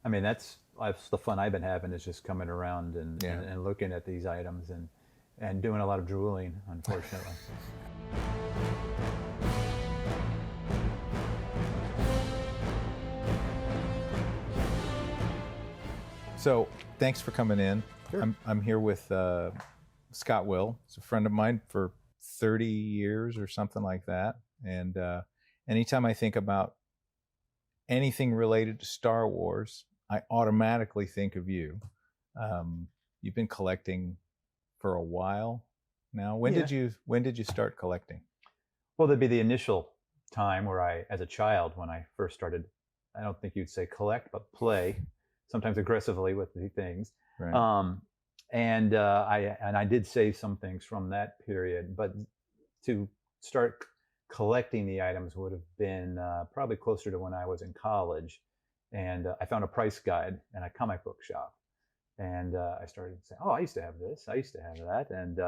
I mean, that's the fun I've been having is just coming around and, Yeah. and looking at these items and doing a lot of drooling, unfortunately. So thanks for coming in. Sure. I'm here with Scott Will. He's a friend of mine for 30 years or something like that. And anytime I think about anything related to Star Wars, I automatically think of you. You've been collecting for a while now. When Yeah. did you start collecting? Well, there'd be the initial time where as a child, when I first started, I don't think you'd say collect, but play, sometimes aggressively with the things. Right. Um, and I did save some things from that period, but to start collecting the items would have been probably closer to when I was in college, and I found a price guide in a comic book shop, and I started saying, "Oh, I used to have this. I used to have that," and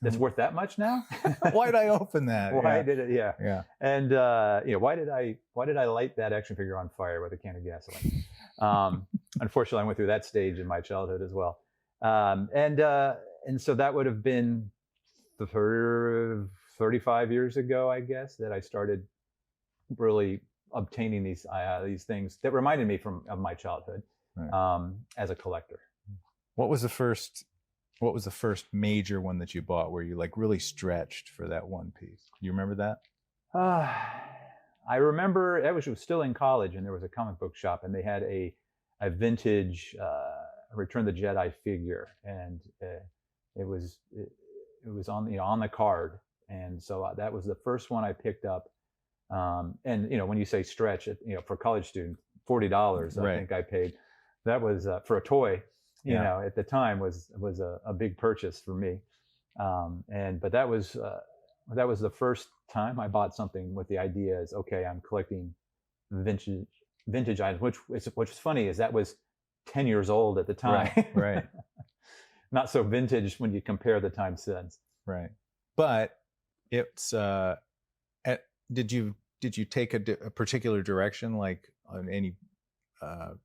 it's worth that much now. Why'd I open that? Why Yeah. did it? Yeah. Yeah. And why did I light that action figure on fire with a can of gasoline? Unfortunately, I went through that stage in my childhood as well. And so that would have been the 35 years ago, I guess, that I started really obtaining these things that reminded me of my childhood, Right. as a collector. What was the first major one that you bought where you like really stretched for that one piece? You remember that? I remember it was still in college, and there was a comic book shop, and they had a vintage Return the Jedi figure, and it was on the card, and so that was the first one I picked up. And when you say stretch, for a college student, $40 I Right. think I paid. That was for a toy. Yeah. At the time was a big purchase for me. But that was the first time I bought something with the idea is, okay, I'm collecting vintage items, which is funny is that was 10 years old at the time. Right. Not so vintage when you compare the time since. Right. But it's did you take a particular direction, like on any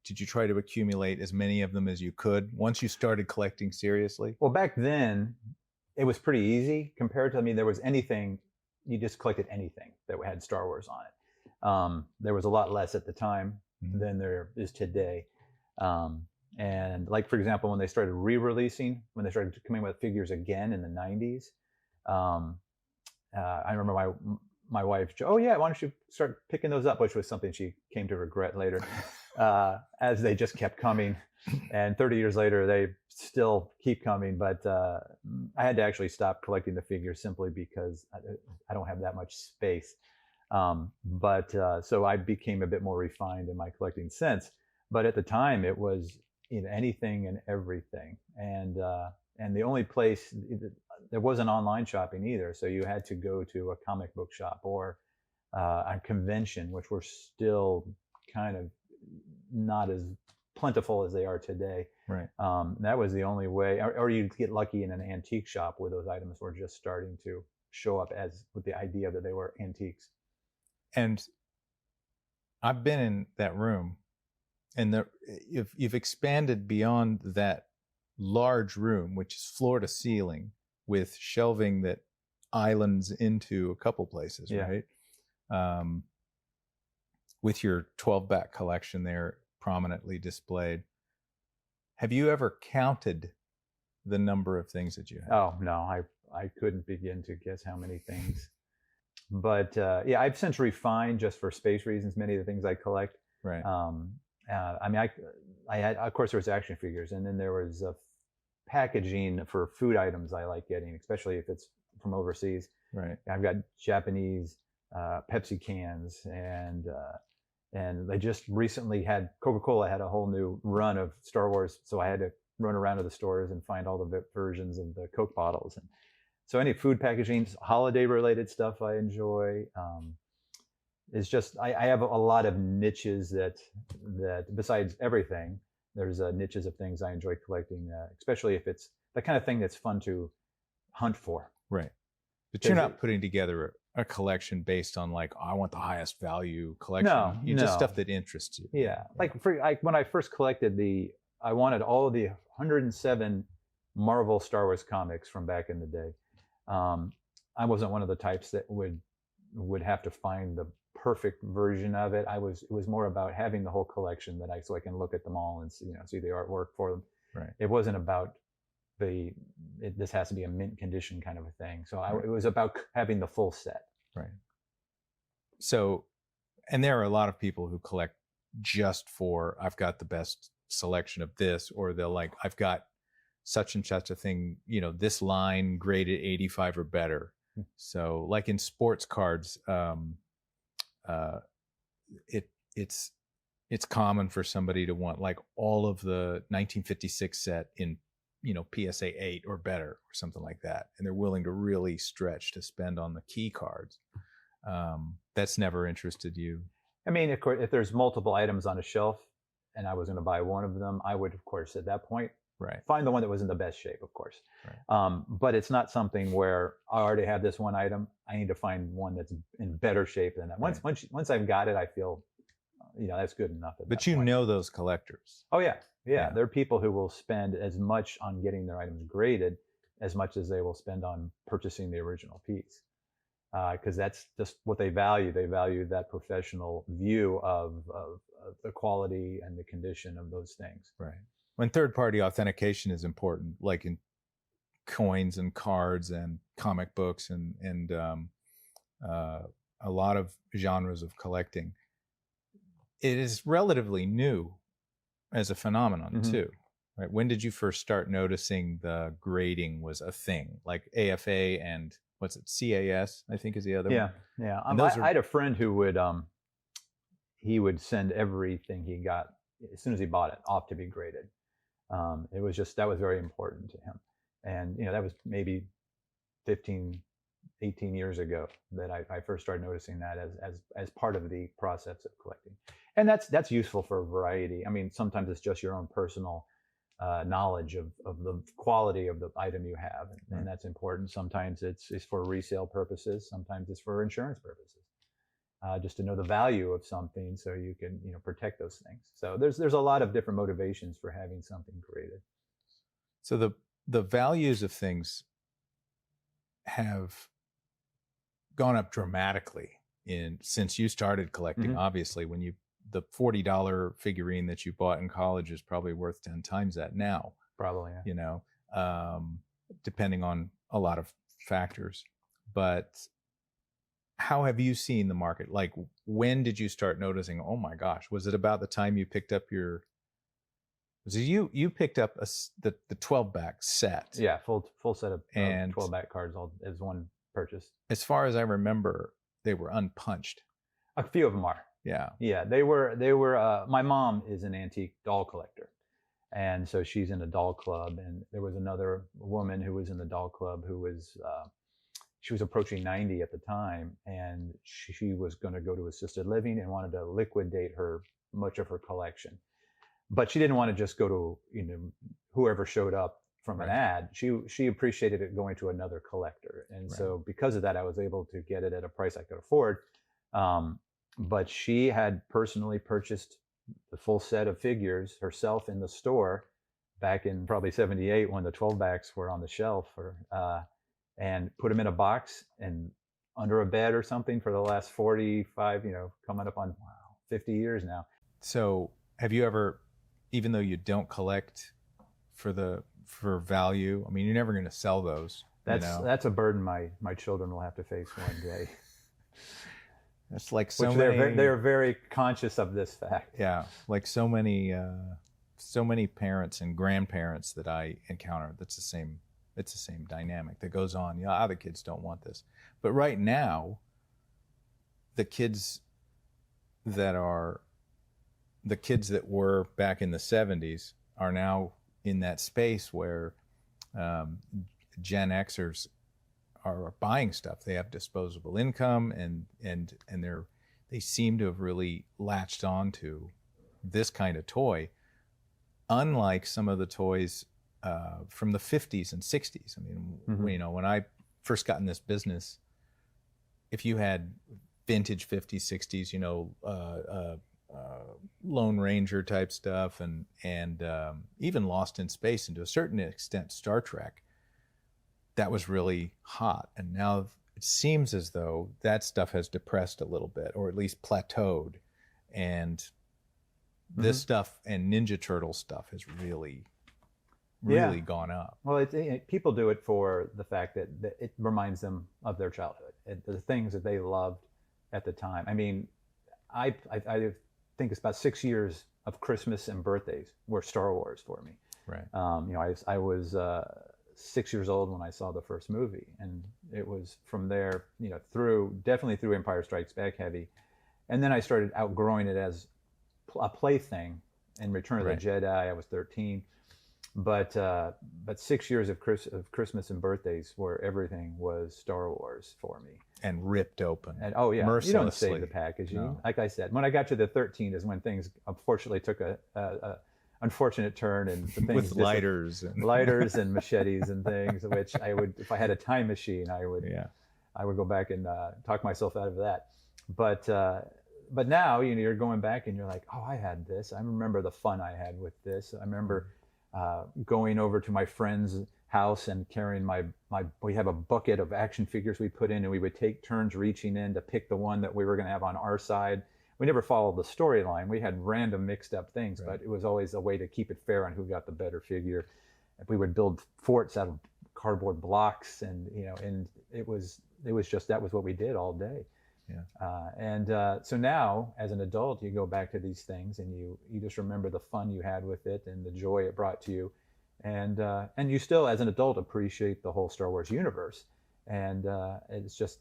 did you try to accumulate as many of them as you could once you started collecting seriously? Well, back then it was pretty easy compared to, there was anything, you just collected anything that had Star Wars on it. There was a lot less at the time than there is today. And like, for example, when they started re-releasing, when they started coming with figures again in the 90s, I remember my wife, oh yeah, why don't you start picking those up, which was something she came to regret later, as they just kept coming. And 30 years later, they still keep coming. But I had to actually stop collecting the figures simply because I don't have that much space. So I became a bit more refined in my collecting sense. But at the time, it was anything and everything. And the only place, there wasn't online shopping either. So you had to go to a comic book shop or a convention, which were still kind of not as plentiful as they are today. Right. That was the only way, or you'd get lucky in an antique shop where those items were just starting to show up as with the idea that they were antiques. And I've been in that room, and you've expanded beyond that large room, which is floor to ceiling with shelving that islands into a couple places, Yeah. right? With your 12-back collection there prominently displayed. Have you ever counted the number of things that you have? Oh, no, I couldn't begin to guess how many things. But yeah, I've since refined, just for space reasons, many of the things I collect. Right. I had, of course, there was action figures, and then there was packaging for food items I like getting, especially if it's from overseas. Right. I've got Japanese Pepsi cans, and they just recently had Coca-Cola had a whole new run of Star Wars, so I had to run around to the stores and find all the versions of the Coke bottles. And so any food packaging, holiday related stuff I enjoy. It's just I have a lot of niches that besides everything, there's niches of things I enjoy collecting, especially if it's the kind of thing that's fun to hunt for. Right. But you're not putting together a collection based on like, oh, I want the highest value collection. No, You just no. stuff that interests you. Yeah, like when I first collected I wanted all of the 107 Marvel Star Wars comics from back in the day. I wasn't one of the types that would have to find the perfect version of it. It was more about having the whole collection so I can look at them all and see the artwork for them. Right. It wasn't about this has to be a mint condition kind of a thing. So it was about having the full set. Right. So, and there are a lot of people who collect just for, I've got the best selection of this, or they'll like, I've got such and such a thing, this line graded 85 or better. So like in sports cards, it's common for somebody to want like all of the 1956 set in, PSA 8 or better or something like that. And they're willing to really stretch to spend on the key cards. That's never interested you. I mean, of course, if there's multiple items on a shelf and I was going to buy one of them, I would, of course, at that point, find the one that was in the best shape, of course. Right. But it's not something where I already have this one item. I need to find one that's in better shape than that. Once I've got it, I feel, that's good enough. But you know those collectors. Oh, yeah. Yeah. There are people who will spend as much on getting their items graded as much as they will spend on purchasing the original piece. Because that's just what they value. They value that professional view of the quality and the condition of those things. Right. When third-party authentication is important, like in coins and cards and comic books and a lot of genres of collecting, it is relatively new as a phenomenon too. Right? When did you first start noticing the grading was a thing, like AFA and what's it, CAS? I think is the other one. Yeah. I had a friend who he would send everything he got as soon as he bought it off to be graded. It was that was very important to him. And, that was maybe 15, 18 years ago that I first started noticing that as part of the process of collecting. And that's useful for a variety. I mean, sometimes it's just your own personal knowledge of the quality of the item you have. And that's important. Sometimes it's for resale purposes. Sometimes it's for insurance purposes. Just to know the value of something so you can, protect those things. So there's a lot of different motivations for having something graded. So the values of things have gone up dramatically since you started collecting. Obviously, when the $40 figurine that you bought in college is probably worth 10 times that now. Probably, yeah. Depending on a lot of factors. But how have you seen the market? Like, when did you start noticing, oh my gosh, was it about the time you picked up you picked up the 12-back set? Yeah, full set of 12-back cards all as one purchase. As far as I remember, they were unpunched. A few of them are. Yeah, they were. My mom is an antique doll collector, and so she's in a doll club. And there was another woman who was in the doll club who was she was approaching 90 at the time, and she was going to go to assisted living and wanted to liquidate much of her collection. But she didn't want to just go to whoever showed up from an ad. She appreciated it going to another collector, and so because of that, I was able to get it at a price I could afford. But she had personally purchased the full set of figures herself in the store back in probably 78 when the 12-backs were on the shelf, and put them in a box and under a bed or something for the last 45, coming up on 50 years now. So have you ever, even though you don't collect for value, I mean, you're never going to sell those. That's a burden my children will have to face one day. That's like they're very conscious of this fact. Yeah, like so many parents and grandparents that I encounter. It's the same dynamic that goes on. The kids don't want this, but right now, the kids that were back in the 70s are now in that space where Gen Xers are buying stuff. They have disposable income, and they seem to have really latched on to this kind of toy, unlike some of the toys from the 50s and 60s. I mean, when I first got in this business, if you had vintage 50s, 60s, Lone Ranger type stuff, and even Lost in Space, and to a certain extent Star Trek, that was really hot. And now it seems as though that stuff has depressed a little bit, or at least plateaued. And this stuff and Ninja Turtle stuff has really gone up. Well, people do it for the fact that it reminds them of their childhood, the things that they loved at the time. I mean, I think it's about 6 years of Christmas and birthdays were Star Wars for me. Right. I was 6 years old when I saw the first movie, and it was from there, definitely through Empire Strikes Back heavy, and then I started outgrowing it as a plaything. In Return of the Jedi, I was 13, but 6 years of Christmas and birthdays where everything was Star Wars for me. And ripped open. And oh yeah, mercilessly. You don't save the package. No. Like I said, when I got to the 13 is when things unfortunately took a unfortunate turn, and the things with lighters and machetes and things, which I would, if I had a time machine, I would go back and talk myself out of that. But now you're going back and you're like, oh, I had this. I remember the fun I had with this. I remember going over to my friend's house and carrying we have a bucket of action figures we put in, and we would take turns reaching in to pick the one that we were going to have on our side. We never followed the storyline. We had random mixed up things, but it was always a way to keep it fair on who got the better figure. We would build forts out of cardboard blocks, and it was just, that was what we did all day. Yeah. So now, as an adult, you go back to these things and you just remember the fun you had with it and the joy it brought to you, and you still, as an adult, appreciate the whole Star Wars universe. And it's just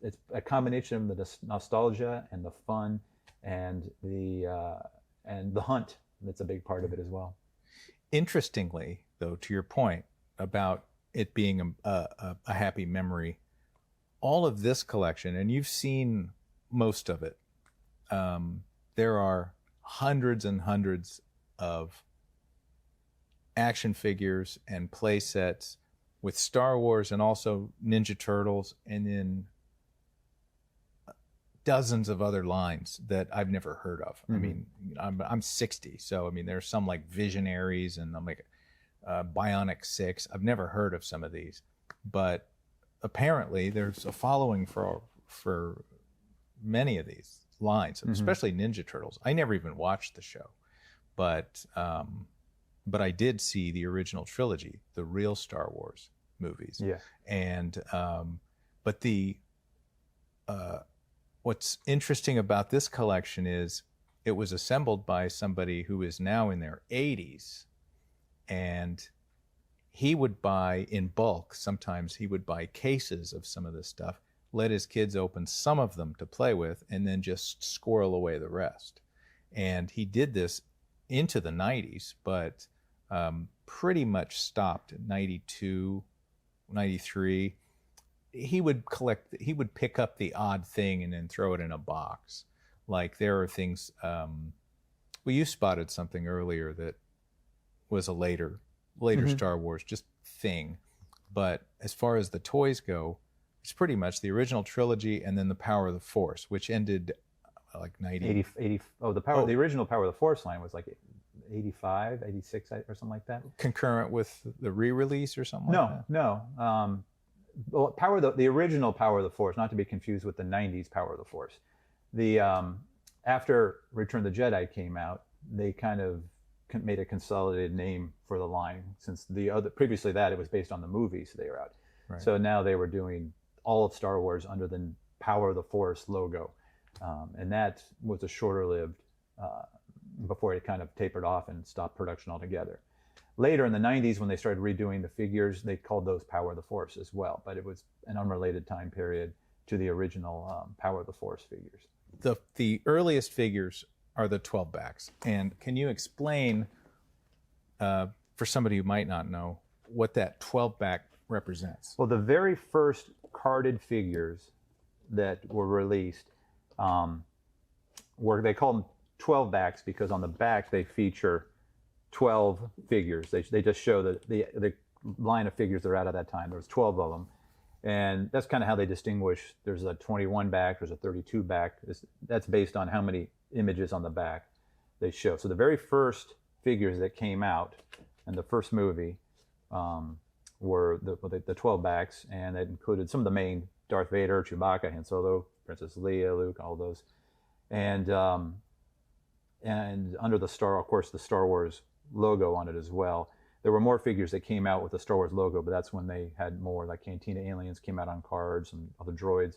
it's a combination of the nostalgia and the fun and the hunt. That's a big part of it as well. Interestingly, though, to your point about it being a happy memory, all of this collection, and you've seen most of it, there are hundreds and hundreds of action figures and play sets with Star Wars and also Ninja Turtles, and then dozens of other lines that I've never heard of. I mean, I'm 60, so I mean, there's some like Visionaries, and I'm like Bionic 6. I've never heard of some of these, but apparently there's a following for many of these lines, especially Ninja Turtles. I never even watched the show, but I did see the original trilogy, the real Star Wars movies. Yeah. And but what's interesting about this collection is it was assembled by somebody who is now in their 80s, and he would buy in bulk. Sometimes he would buy cases of some of this stuff, let his kids open some of them to play with, and then just squirrel away the rest. And he did this into the 90s, but pretty much stopped in 92, 93. He would pick up the odd thing and then throw it in a box. Like there are things, you spotted something earlier that was a later Star Wars just thing. But as far as the toys go, it's pretty much the original trilogy and then the Power of the Force, which ended like 90. 80 the original Power of the Force line was like 85, 86 or something like that. Concurrent with the re-release or something like that? No. Well, the original Power of the Force, not to be confused with the 90s Power of the Force. After Return of the Jedi came out, they kind of made a consolidated name for the line, since previously that it was based on the movies they were out. Right. So now they were doing all of Star Wars under the Power of the Force logo, and that was a shorter-lived before it kind of tapered off and stopped production altogether. Later in the 90s, when they started redoing the figures, they called those Power of the Force as well, but it was an unrelated time period to the original Power of the Force figures. The earliest figures are the 12 backs. And can you explain, for somebody who might not know, what that 12 back represents? Well, the very first carded figures that were released they called them 12 backs because on the back they feature 12 figures. They just show the line of figures that are out at that time. There was 12 of them. And that's kind of how they distinguish. There's a 21 back, there's a 32 back. That's based on how many images on the back they show. So the very first figures that came out in the first movie were the 12 backs, and it included some of the main: Darth Vader, Chewbacca, Han Solo, Princess Leia, Luke, all those. And under the of course, the Star Wars logo on it as well. There were more figures that came out with the Star Wars logo, but that's when they had more, like Cantina aliens came out on cards and other droids.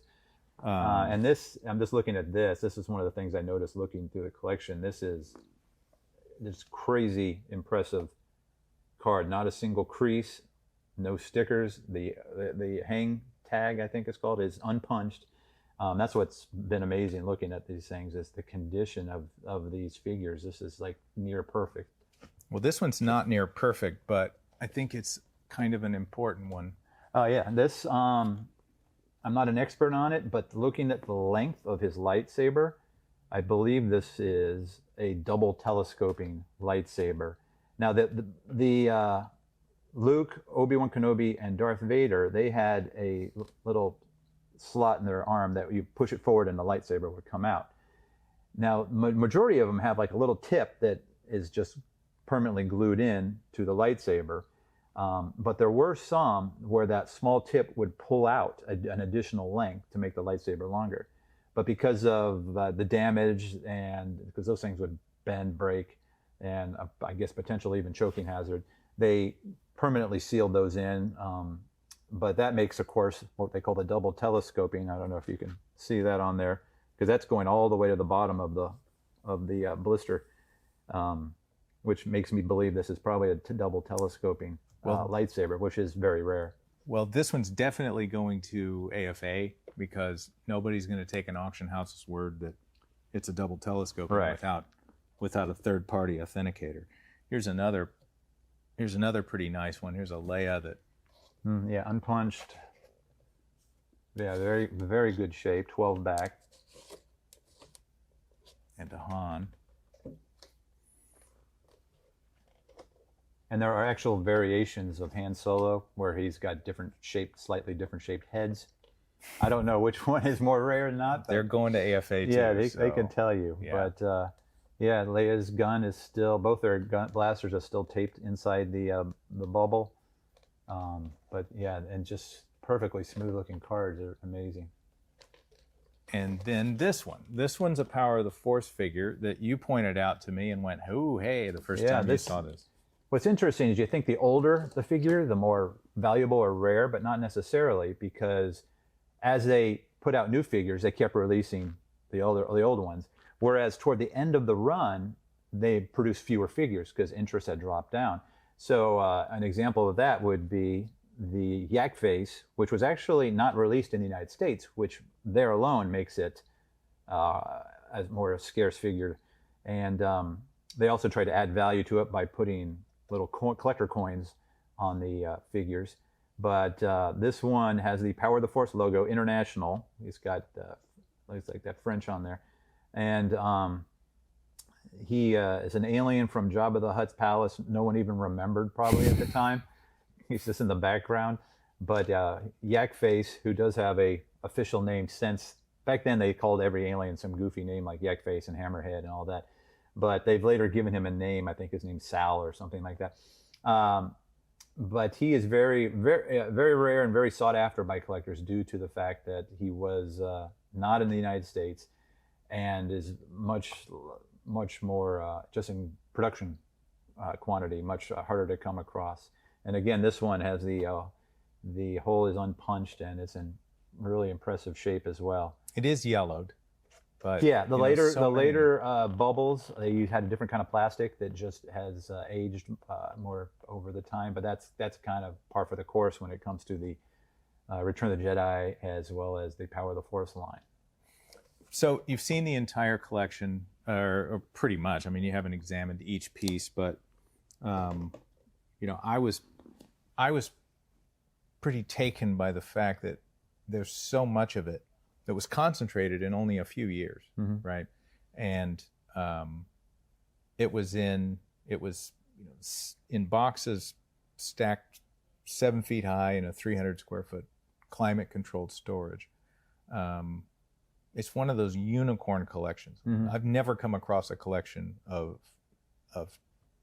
And this, I'm just looking at this. This is one of the things I noticed looking through the collection. This is this crazy impressive card. Not a single crease, no stickers. The hang tag, I think it's called, is unpunched. That's what's been amazing looking at these things, is the condition of these figures. This is like near perfect. Well, this one's not near perfect, but I think it's kind of an important one. Oh yeah, this I'm not an expert on it, but looking at the length of his lightsaber, I believe this is a double telescoping lightsaber. Now the Luke, Obi-Wan Kenobi, and Darth Vader, they had a little slot in their arm that you push it forward and the lightsaber would come out. Now, majority of them have like a little tip that is just permanently glued in to the lightsaber. But there were some where that small tip would pull out an additional length to make the lightsaber longer. But because of the damage, and because those things would bend, break, and I guess potentially even choking hazard, they permanently sealed those in. But that makes, of course, what they call the double telescoping. I don't know if you can see that on there, because that's going all the way to the bottom of the blister, which makes me believe this is probably a double telescoping lightsaber, which is very rare. Well, this one's definitely going to AFA, because nobody's going to take an auction house's word that it's a double telescope without a third-party authenticator. Here's another pretty nice one. Here's a Leia that. Yeah, unpunched. Yeah, very, very good shape. 12 back. And a Han. And there are actual variations of Han Solo where he's got slightly different shaped heads. I don't know which one is more rare or not. They're going to AFA too. Yeah, they can tell you. Yeah. But yeah, Leia's gun is still, both their blasters are still taped inside the bubble. But yeah, and just perfectly smooth looking cards. Are amazing. And then this one's a Power of the Force figure that you pointed out to me and went, "Oh, hey!" the first time you saw this. What's interesting is you think the older the figure, the more valuable or rare, but not necessarily, because as they put out new figures, they kept releasing the old ones. Whereas toward the end of the run, they produced fewer figures because interest had dropped down. So an example of that would be the Yak Face, which was actually not released in the United States, which there alone makes it as more a scarce figure. And they also tried to add value to it by putting little collector coins on the figures. But this one has the Power of the Force logo, international. He's got looks like that French on there. And he is an alien from Jabba the Hutt's palace. No one even remembered probably at the time. He's just in the background. But Yak Face, who does have a official name since, back then they called every alien some goofy name like Yak Face and Hammerhead and all that. But they've later given him a name. I think his name's Sal or something like that. But he is very, very, very rare and very sought after by collectors due to the fact that he was not in the United States and is much more just in production quantity, much harder to come across. And again, this one has the hole is unpunched and it's in really impressive shape as well. It is yellowed, but yeah, the later bubbles, they had a different kind of plastic that just has aged more over the time. But that's kind of par for the course when it comes to the Return of the Jedi as well as the Power of the Force line. So you've seen the entire collection, or pretty much. I mean, you haven't examined each piece, but I was pretty taken by the fact that there's so much of it that was concentrated in only a few years, right? And it was in boxes stacked 7 feet high in a 300 square foot climate controlled storage. It's one of those unicorn collections. Mhm. I've never come across a collection of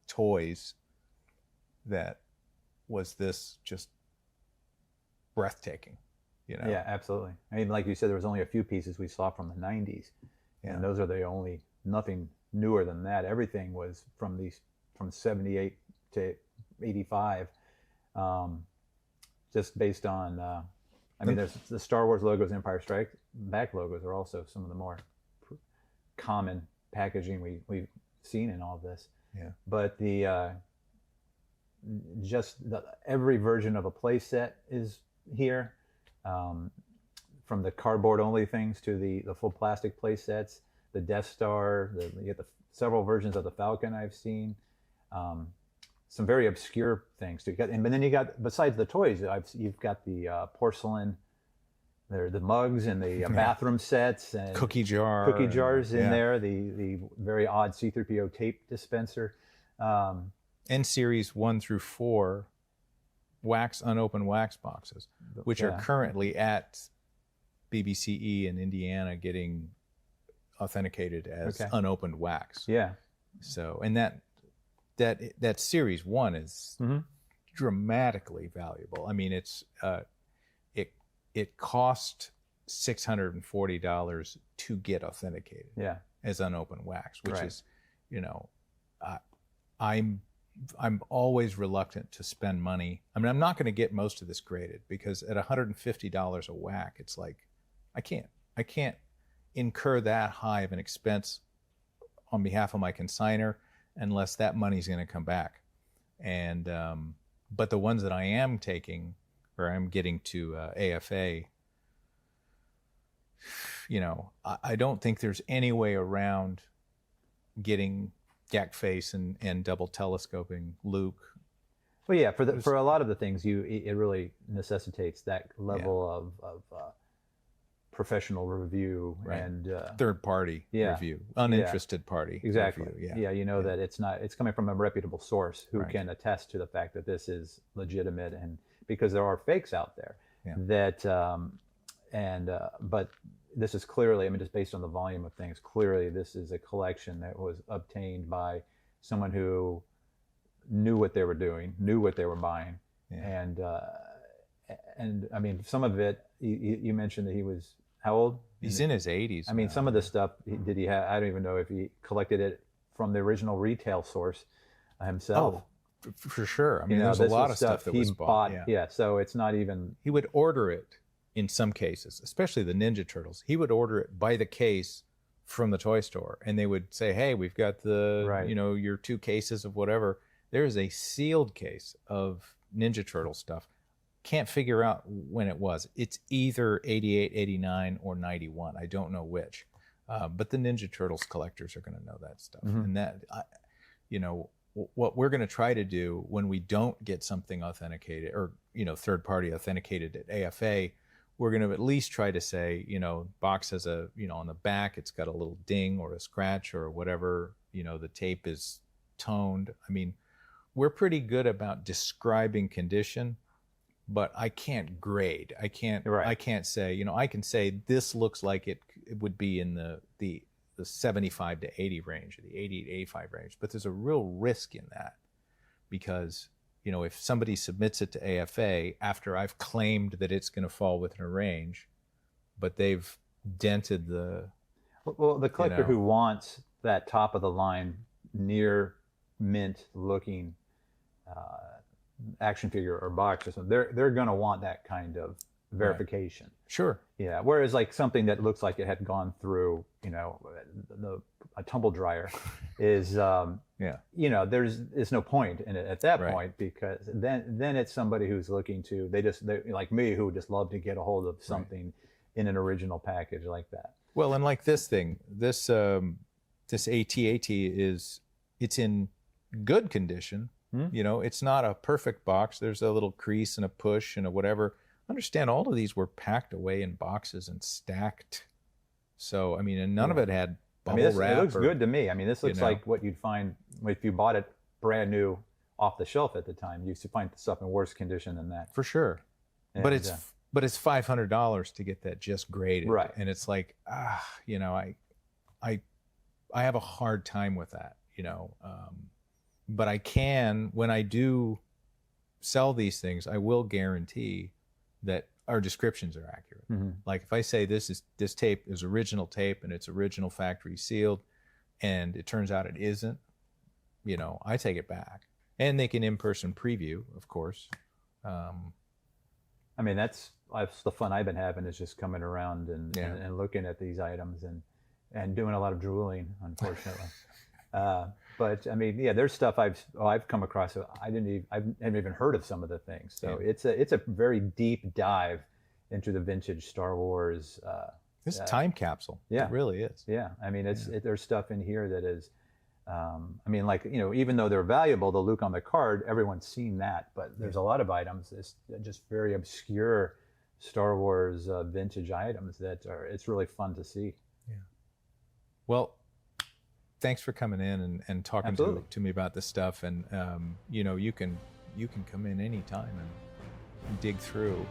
toys that was this just breathtaking, you know? Yeah, absolutely. I mean, like you said, there was only a few pieces we saw from the 90s, Yeah. and those are the only, nothing newer than that. Everything was from 78 to 85, just based on, I mean, there's the Star Wars logos, Empire Strikes Back logos are also some of the more common packaging we've seen in all of this. Yeah. But every version of a play set is here, from the cardboard only things to the full plastic play sets, the Death Star, you get the several versions of the Falcon I've seen, some very obscure things too. And then you got, besides the toys, you've got the porcelain, the mugs and the bathroom sets and cookie jars in there, the very odd C-3PO tape dispenser. And series 1 through 4 unopened wax boxes, which are currently at BBCE in Indiana getting authenticated as unopened wax. Yeah. So, and that series 1 is dramatically valuable. I mean, it cost $640 to get authenticated as unopened wax, which is, you know, I'm always reluctant to spend money. I mean, I'm not going to get most of this graded because at $150 a whack, it's like, I can't incur that high of an expense on behalf of my consignor unless that money's going to come back. And, but the ones that I am taking, or I'm getting to AFA, you know, I don't think there's any way around getting Yak Face and double telescoping Luke. Well, yeah, for a lot of the things, it really necessitates that level of professional review and third party review, uninterested party exactly. review. Yeah, you know that it's coming from a reputable source who can attest to the fact that this is legitimate, and because there are fakes out there that but this is clearly, I mean, just based on the volume of things, clearly this is a collection that was obtained by someone who knew what they were doing, knew what they were buying, and I mean, some of it. You mentioned that he was how old? He's in his 80s. I mean, some of the stuff did he have? I don't even know if he collected it from the original retail source himself. Oh, for sure. I mean, there's a lot of stuff that was bought. Yeah, so it's not even. He would order it in some cases, especially the Ninja Turtles. He would order it by the case from the toy store, and they would say, "Hey, we've got the you know, your 2 cases of whatever." There is a sealed case of Ninja Turtle stuff. Can't figure out when it was. It's either 88, 89, or 91. I don't know which. But the Ninja Turtles collectors are going to know that stuff. And that, you know, what we're going to try to do when we don't get something authenticated or, you know, third party authenticated at AFA, we're going to at least try to say, you know, box has a, you know, on the back, it's got a little ding or a scratch or whatever, you know, the tape is toned. I mean, we're pretty good about describing condition, but I can't grade. I can't say, you know, I can say this looks like it would be in the 75 to 80 range, or the 80 to 85 range. But there's a real risk in that because, you know, if somebody submits it to AFA after I've claimed that it's going to fall within a range, but they've dented the... Well, the collector who wants that top of the line near mint looking action figure or box or something, they're going to want that kind of verification. Sure. Yeah. Whereas like something that looks like it had gone through, you know, a tumble dryer is, you know, there's no point in it at that point, because then it's somebody who's looking to, they like me, who would just love to get a hold of something in an original package like that. Well, and like this thing, this AT-AT it's in good condition. You know, it's not a perfect box. There's a little crease and a push and a whatever. Understand, all of these were packed away in boxes and stacked. So, I mean, and none of it had bubble wrap. It looks good to me. I mean, this looks like what you'd find if you bought it brand new off the shelf at the time. You used to find stuff in worse condition than that. For sure. And, but but it's $500 to get that just graded. Right. And it's like, you know, I have a hard time with that, you know. But I can, when I do sell these things, I will guarantee that our descriptions are accurate. Mm-hmm. Like if I say this tape is original tape and it's original factory sealed, and it turns out it isn't, you know, I take it back. And they can in-person preview, of course. I mean, that's the fun I've been having, is just coming around and looking at these items and doing a lot of drooling, unfortunately. But I mean, yeah, there's stuff I've come across. I haven't even heard of some of the things. So it's a very deep dive into the vintage Star Wars. It's a time capsule. Yeah, it really is. Yeah, I mean, there's stuff in here that is. I mean, like, you know, even though they're valuable, the Luke on the card, everyone's seen that. But there's a lot of items, it's just very obscure Star Wars vintage items that it's really fun to see. Yeah. Well, thanks for coming in and talking to me about this stuff. And you know, you can come in anytime and dig through.